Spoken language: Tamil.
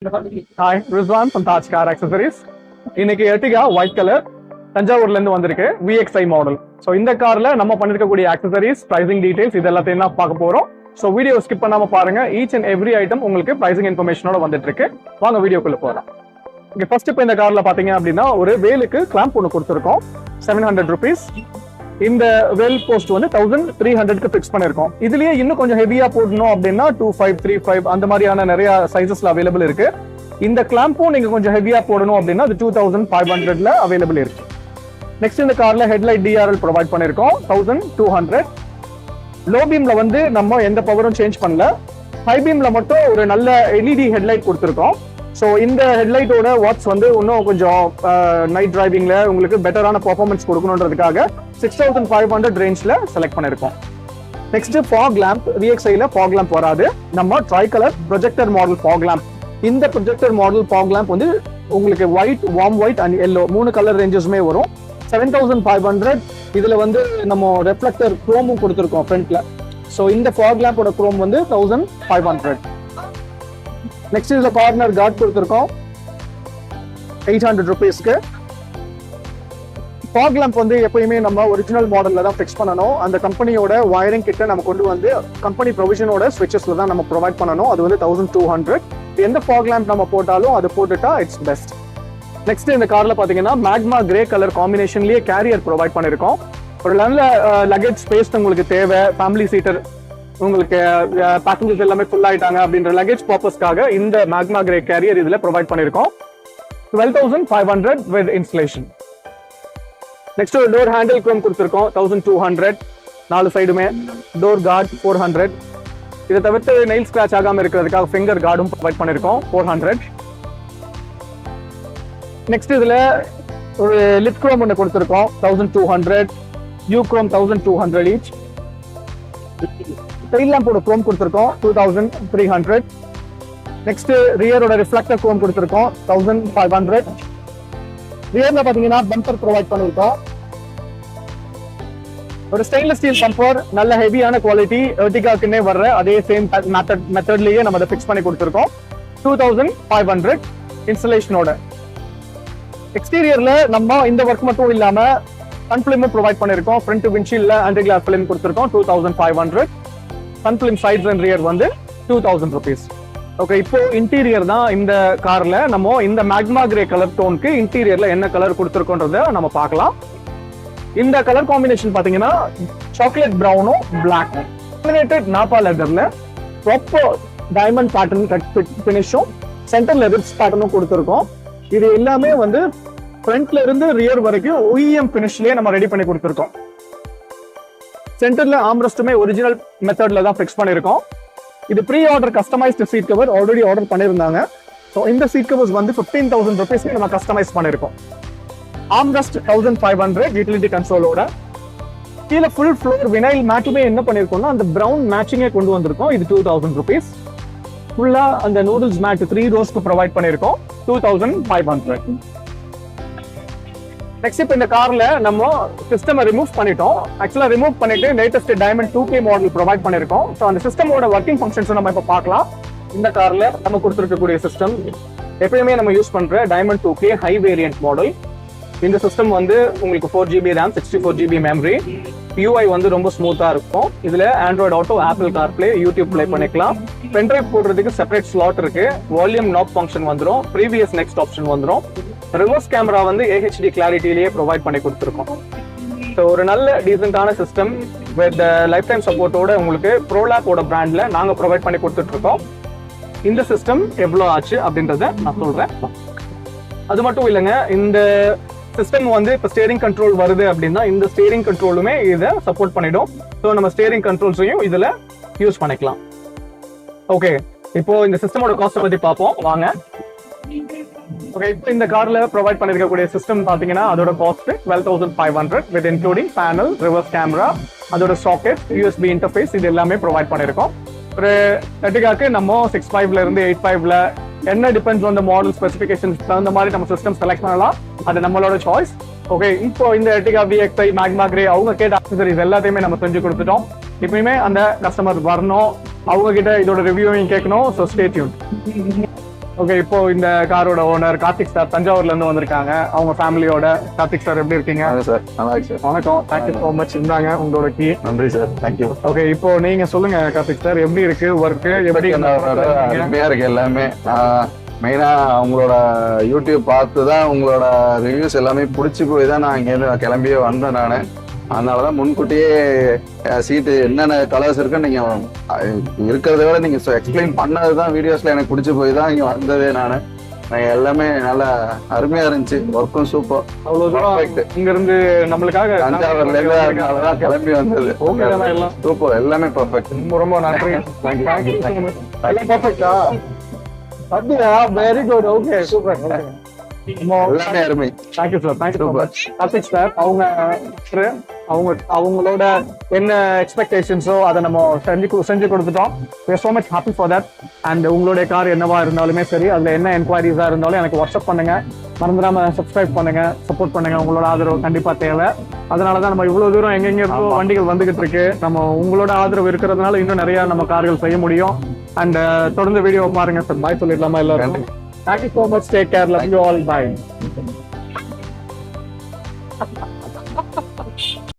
Hi, Rizwan from Taj Car Accessories. இன்னைக்கு எர்டிகா ஒயிட் கலர் தஞ்சாவூர்ல இருந்து வந்திருக்கு VXI மாடல். ஸோ இந்த கார்ல நம்ம பண்ணிருக்கக்கூடிய ஆக்சசரிஸ், பிரைசிங் டீடைல்ஸ் இது எல்லாத்தையும் தான் பார்க்க போறோம். ஸோ வீடியோ ஸ்கிப் பண்ணாம பாருங்க. ஈச் அண்ட் எவ்ரி ஐட்டம் உங்களுக்கு பிரைசிங் இன்ஃபர்மேஷனோட வந்துட்டு இருக்கு. வாங்க வீடியோக்குள்ள போகலாம். இங்க ஃபர்ஸ்ட் இப்போ இந்த கார்ல பாத்தீங்க அப்படின்னா ஒரு வேலுக்கு கிளாம்ப் ஒன்று கொடுத்துருக்கோம். 700 rupees. இந்த வெல் போஸ்ட் வந்து 1300க்கு ஃபிக்ஸ் பண்ணிருக்கோம். இதுலயே இன்னும் கொஞ்சம் ஹெவியா போடணும் அப்படின்னா 25, 35 அந்த மாதிரியான நிறைய சைசஸ்ல அவைலபிள் இருக்கு. இந்த கிளாம்பும் நீங்க கொஞ்சம் ஹெவியா போடணும் அப்படின்னா அது 2500ல அவைலபிள் இருக்கு. நெக்ஸ்ட் இந்த கார்ல ஹெட்லைட் DRL ப்ரொவைட் பண்ணிருக்கோம் 1200. லோ பீம்ல வந்து நம்ம எந்த பவரும் சேஞ்ச் பண்ணல. ஹை பீம்ல மட்டும் ஒரு நல்ல LED ஹெட்லைட் கொடுத்துருக்கோம். ஸோ இந்த ஹெட்லைட்டோட வாட்ஸ் வந்து இன்னும் கொஞ்சம் நைட் டிரைவிங்ல உங்களுக்கு பெட்டரான பர்ஃபார்மன்ஸ் கொடுக்கணுன்றதுக்காக 6500 ரேஞ்ச்ல செலக்ட் பண்ணிருக்கோம். Next fog lamp. VXIல ஃபாக் லேம்ப் வராது. நம்ம tri colour projector model fog lamp. இந்த ப்ரொஜெக்டர் மாடல் ஃபாக் லேம்ப் வந்து உங்களுக்கு white, warm white and yellow 3 colour ரேஞ்சஸுமே வரும். 7500. இதுல வந்து நம்ம ரெஃப்ளெக்டர் குரோமும் கொடுத்துருக்கோம் ஃப்ரண்ட்ல. ஸோ இந்த ஃபாக் லேம்போட குரோம் வந்து 1500. நெக்ஸ்ட் இதுல கார்னர் கார்ட் கொடுத்துருக்கோம் 800 rupeesக்கு. ஃபாக் லேம்ப் வந்து எப்பயுமே நம்ம ஒரிஜினல் மாடல்ல தான் ஃபிக்ஸ் பண்ணணும். அந்த கம்பெனியோட வயரிங் கிட்ட நம்ம கொண்டு வந்து கம்பெனி ப்ரொவிஷனோட ஸ்விட்சஸ்ல தான் நம்ம ப்ரொவைட் பண்ணணும். அது வந்து 1200. எந்த ஃபாக் லேம்ப் நம்ம போட்டாலும் அது போட்டுட்டா இட்ஸ் பெஸ்ட். நெக்ஸ்ட் இந்த கார்ல பாத்தீங்கன்னா மேக்மா கிரே கலர் காம்பினேஷன்லயே கேரியர் ப்ரொவைட் பண்ணிருக்கோம். ஒரு நல்ல லக்கேஜ் ஸ்பேஸ் உங்களுக்கு தேவை, ஃபேமிலி சீட்டர் உங்களுக்கு பேசஞ்சர்ஸ் எல்லாமே ஃபுல் ஆயிட்டாங்க அப்படின்ற லக்கேஜ் பர்பஸ்க்காக இந்த மேக்மா கிரே கேரியர் இதுல ப்ரொவைட் பண்ணிருக்கோம். 12500 வித் இன்ஸ்டலேஷன். நெக்ஸ்ட் ஒரு டோர் ஹேண்டில் குரோம் கொடுத்துருக்கோம் 1200. 4 சைடுமே. Door guard 400. இதை தவிர்த்து நெயில் ஸ்கிராச் ஆகாம இருக்கிறதுக்காக ஃபிங்கர் கார்டும் ப்ரொவைட் பண்ணிருக்கோம் 400. நெக்ஸ்ட் இதுல ஒரு லிட் குரோம் ஒன்று கொடுத்துருக்கோம் 1200. U chrome 1200 each. டெயில் லேம்போட குரோம் கொடுத்துருக்கோம் 2300. நெக்ஸ்ட் ரியரோட ரிஃப்ளெக்டர் குரோம் கொடுத்துருக்கோம் 1500. ரியர்ல பாத்தீங்கன்னா பம்பர் ப்ரொவைட் பண்ணிருக்கோம். ஒரு ஸ்டெயின்லெஸ் ஸ்டீல் பம்பர், நல்ல ஹெவியான குவாலிட்டி, எர்டிகாக்குன்னே வர்ற அதே சேம் மெத்தட்லயே நம்ம அதை ஃபிக்ஸ் பண்ணி கொடுத்துருக்கோம் 2500 இன்ஸ்டலேஷனோட. எக்ஸ்டீரியர்ல நம்ம இந்த ஒர்க் மட்டும் இல்லாம சன் பிலிமும் ப்ரொவைட் பண்ணிருக்கோம். ஃப்ரண்ட் விண்ட்ஷீல்ட்ல ஆன்டி கிளாஸ் பிலிம் கொடுத்துருக்கோம் 2500. Sun film sides and rear வந்து 2000 rupees. ஓகே, இப்போ இன்டீரியர் தான் இந்த கார்ல நம்ம இந்த மேக்மா கிரே கலர் டோனுக்கு இன்டீரியர்ல என்ன கலர் கொடுத்துருக்கோன்றத நம்ம பார்க்கலாம். இந்த கலர் காம்பினேஷன் பாத்தீங்கன்னா chocolate பிரவுனும் பிளாக்கும் காம்பினேட்டட் Nabha லெதர்ல proper diamond pattern cut ஃபினிஷும் சென்டர்ல ரிப்ஸ் பேட்டர்னும் கொடுத்துருக்கோம். இது எல்லாமே வந்து ஃப்ரண்ட்ல இருந்து ரியர் வரைக்கும் OEM ஃபினிஷ்லயே நம்ம ரெடி பண்ணி கொடுத்துருக்கோம். சென்டர்ல ஆம்ரெஸ்ட்டுமே ஒரிஜினல் மெத்தட்ல தான் ஃபிக்ஸ் பண்ணிருக்கோம். இது pre order customised seat cover already order பண்ணிருந்தாங்க. ஸோ இந்த சீட் கவர்ஸ் வந்து 15,000 rupees நம்ம கஸ்டமைஸ் பண்ணிருக்கோம். ஆம்ரெஸ்ட் 1500 யூட்டிலிட்டி கன்சோலோட. கீழே ஃபுல் ஃப்ளோர் வினைல் மேட்டுமே என்ன பண்ணிருக்கோம்னா அந்த பிரவுன் மேட்சிங்கே கொண்டு வந்திருக்கோம். இது 2000 rupees. ஃபுல்லா அந்த நூடுல்ஸ் மேட் 3 ரோஸ்க்கு ப்ரொவைட் பண்ணிருக்கோம் 2500. நெக்ஸ்ட் இப்போ இந்த கார்ல நம்ம சிஸ்டம் ரிமூவ் பண்ணிட்டோம். ஆக்சுவலா ரிமூவ் பண்ணிட்டு latest diamond 2K model provide பண்ணிருக்கோம். ஸோ அந்த சிஸ்டமோட ஒர்க்கிங் ஃபங்க்ஷன்ஸ் நம்ம இப்போ பார்க்கலாம். இந்த கார்ல நம்ம கொடுத்துருக்கக்கூடிய சிஸ்டம் எப்பயுமே நம்ம யூஸ் பண்ற diamond 2K high variant model. இந்த சிஸ்டம் வந்து உங்களுக்கு 4GB RAM, 64GB memory. UI வந்து ரொம்ப ஸ்மூத்தா இருக்கும். இதுல Android auto, apple CarPlay, YouTube play பண்ணிக்கலாம். பென்ட்ரைவ் போடுறதுக்கு செப்பரேட் ஸ்லாட் இருக்கு. வால்யூம் நாப் ஃபங்க்ஷன் வந்துடும். ப்ரீவியஸ் நெக்ஸ்ட் ஆப்ஷன் வந்துடும். ரிவர்ஸ் கேமரா வந்து AHD கிளாரிட்டிலேயே ப்ரொவைட் பண்ணி கொடுத்துருக்கோம். ஸோ ஒரு நல்ல டீசென்டான சிஸ்டம் வித் லைஃப் டைம் சப்போர்ட்டோட உங்களுக்கு ப்ரோலாப்போட பிராண்ட்ல நாங்கள் ப்ரொவைட் பண்ணி கொடுத்துட்டு இருக்கோம். இந்த சிஸ்டம் எவ்வளோ ஆச்சு அப்படின்றத நான் சொல்றேன். அது மட்டும் இல்லைங்க, இந்த சிஸ்டம் வந்து இப்போ ஸ்டியரிங் கண்ட்ரோல் வருது அப்படின்னா இந்த ஸ்டியரிங் கண்ட்ரோலுமே இதை சப்போர்ட் பண்ணிடும். ஸோ நம்ம ஸ்டியரிங் கண்ட்ரோல்ஸையும் இதில் யூஸ் பண்ணிக்கலாம். ஓகே, இப்போ இந்த சிஸ்டமோட காஸ்ட்டை பற்றி பார்ப்போம் வாங்க. ஓகே, இப்போ இந்த கார்ல ப்ரொவைட் பண்ணிருக்கக்கூடிய சிஸ்டம் பாத்தீங்கன்னா அதோட cost 12,500 with including panel, reverse camera, அதோட சாக்கெட், USB இன்டர்ஃபேஸ் இது எல்லாமே ப்ரொவைட் பண்ணிருக்கோம். ஒரு எர்டிகாக்கு நம்ம 6.5ல இருந்து 8.5ல என்ன depends on the model specifications தகுந்த மாதிரி நம்ம சிஸ்டம் செலக்ட் பண்ணலாம். அது நம்மளோட சாய்ஸ். ஓகே, இப்போ இந்த எர்டிகா VXI, மேக்மா கிரே அவங்க கேட்ட ஆக்சசரிஸ் எல்லாத்தையுமே நம்ம செஞ்சு கொடுத்துட்டோம். இப்பயுமே அந்த கஸ்டமர் வரணும், அவங்க கிட்ட இதோட ரிவ்யூவையும் கேட்கணும். So stay tune. ஓகே, இப்போ இந்த காரோட ஓனர் கார்த்திக் சார் தஞ்சாவூர்ல இருந்து வந்திருக்காங்க. அவங்க ஃபேமிலியோட. கார்த்திக் சார் எப்படி இருக்கீங்க? சார் நல்லா இருக்கு சார். வணக்கம், தேங்க்யூ ஸோ மச். இருந்தாங்க உங்களோட கீ. நன்றி சார், தேங்க்யூ. ஓகே, இப்போ நீங்க சொல்லுங்க கார்த்திக் சார், எப்படி இருக்கு ஒர்க்? எப்படி அருமையா இருக்கு எல்லாமே. மெயினா உங்களோட யூடியூப் பார்த்து தான் உங்களோட ரிவ்யூஸ் எல்லாமே பிடிச்சி போய் தான் நான் இங்கேருந்து கிளம்பியே வந்தேன். நான் அதனாலதான் முன்கூட்டியே சீட்டு என்னென்ன கலர்ஸ் இருக்குன்னு நீங்க இருக்கிறத விட நீங்க எக்ஸ்பிளைன் பண்ணதுதான் வீடியோஸ்ல எனக்கு பிடிச்சி போய் தான் இங்க வந்ததே. நான் எல்லாமே நல்லா அருமையா இருந்துச்சு. ஒர்க்கும் சூப்பர். அவ்வளவு தூரம் இங்க இருந்து நம்மளுக்காக தஞ்சாவூர்ல இருந்து கிளம்பி வந்தது. சூப்பர், எல்லாமே பர்ஃபெக்ட். ரொம்ப நன்றி. பர்ஃபெக்டா? அப்படியா? Very good. Okay, super. எல்லாமே அருமை. Thank you sir, thank you so much. Karthik sir அவங்களோட என்ன எக்ஸ்பெக்டேஷன்ஸோ அதை நம்ம செஞ்சு கொடுத்துட்டோம். we are so much happy for that. And உங்களுடைய கார் என்னவா இருந்தாலுமே சரி, அதுல என்ன என்கொயரிஸா இருந்தாலும் எனக்கு வாட்ஸ்அப் பண்ணுங்க. மறந்துடாம சப்ஸ்கிரைப் பண்ணுங்க, சப்போர்ட் பண்ணுங்க. உங்களோட ஆதரவு கண்டிப்பா தேவை. அதனாலதான் நம்ம இவ்வளவு தூரம் எங்கெங்க இருந்தோ வண்டிகள் வந்துகிட்டு இருக்கு. நம்ம உங்களோட ஆதரவு இருக்கிறதுனால இன்னும் நிறைய நம்ம கார்கள் செய்ய முடியும். அண்ட் தொடர்ந்து வீடியோ பாருங்க சார். பாய் சொல்லிடலாமா எல்லாரும்? Thank you so much. Take care. Love you all. Bye.